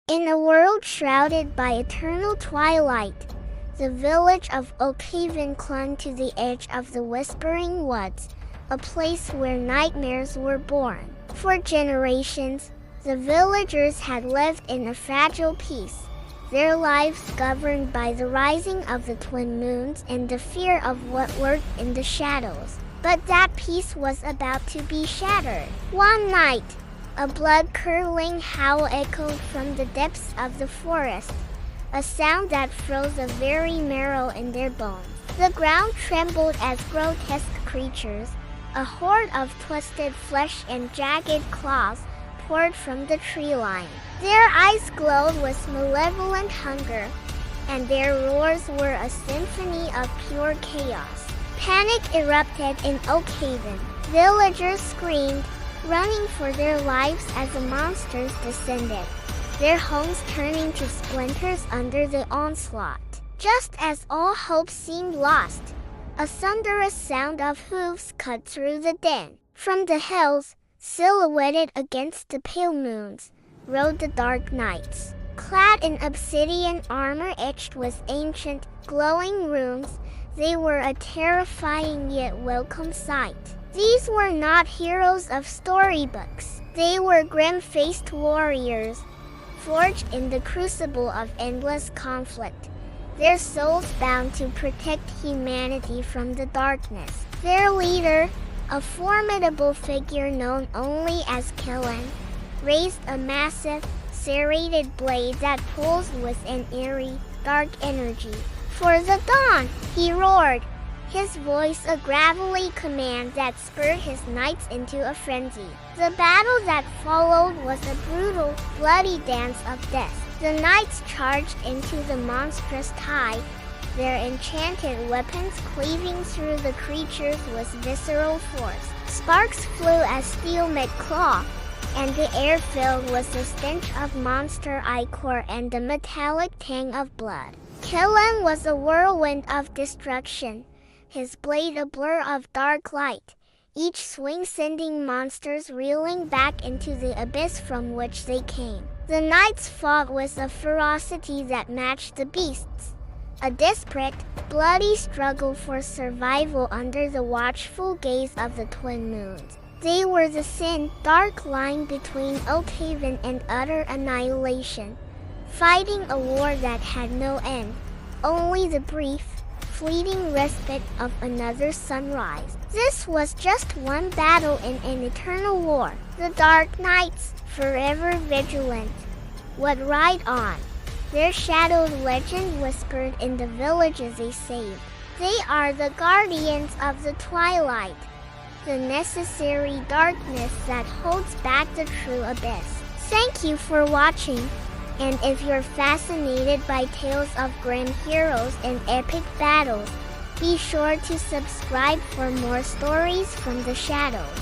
In a world shrouded by eternal twilight, the village of Oakhaven clung to the edge of the Whispering Woods, a place where nightmares were born. For generations, the villagers had lived in a fragile peace, their lives governed by the rising of the twin moons and the fear of what lurked in the shadows. But that peace was about to be shattered. One night, a blood-curdling howl echoed from the depths of the forest, a sound that froze the very marrow in their bones. The ground trembled as grotesque creatures, a horde of twisted flesh and jagged claws, poured from the tree line. Their eyes glowed with malevolent hunger, and their roars were a symphony of pure chaos. Panic erupted in Oakhaven. Villagers screamed, running for their lives as the monsters descended, their homes turning to splinters under the onslaught. Just as all hope seemed lost, a thunderous sound of hooves cut through the din. From the hills, silhouetted against the pale moons, rode the dark knights. Clad in obsidian armor etched with ancient, glowing runes, they were a terrifying yet welcome sight. These were not heroes of storybooks. They were grim-faced warriors, forged in the crucible of endless conflict, their souls bound to protect humanity from the darkness. Their leader, a formidable figure known only as Killen, raised a massive, serrated blade that pulsed with an eerie, dark energy. "For the dawn!" he roared, his voice a gravelly command that spurred his knights into a frenzy. The battle that followed was a brutal, bloody dance of death. The knights charged into the monstrous tide, their enchanted weapons cleaving through the creatures with visceral force. Sparks flew as steel met claw, and the air filled with the stench of monster ichor and the metallic tang of blood. Killen was a whirlwind of destruction, his blade a blur of dark light, each swing sending monsters reeling back into the abyss from which they came. The knights fought with a ferocity that matched the beasts, a desperate, bloody struggle for survival under the watchful gaze of the twin moons. They were the thin, dark line between Oakhaven and utter annihilation, fighting a war that had no end, only the brief, fleeting respite of another sunrise. This was just one battle in an eternal war. The Dark Knights, forever vigilant, would ride on, their shadowed legend whispered in the villages they saved. They are the guardians of the twilight, the necessary darkness that holds back the true abyss. Thank you for watching. And if you're fascinated by tales of grim heroes and epic battles, be sure to subscribe for more stories from the shadows.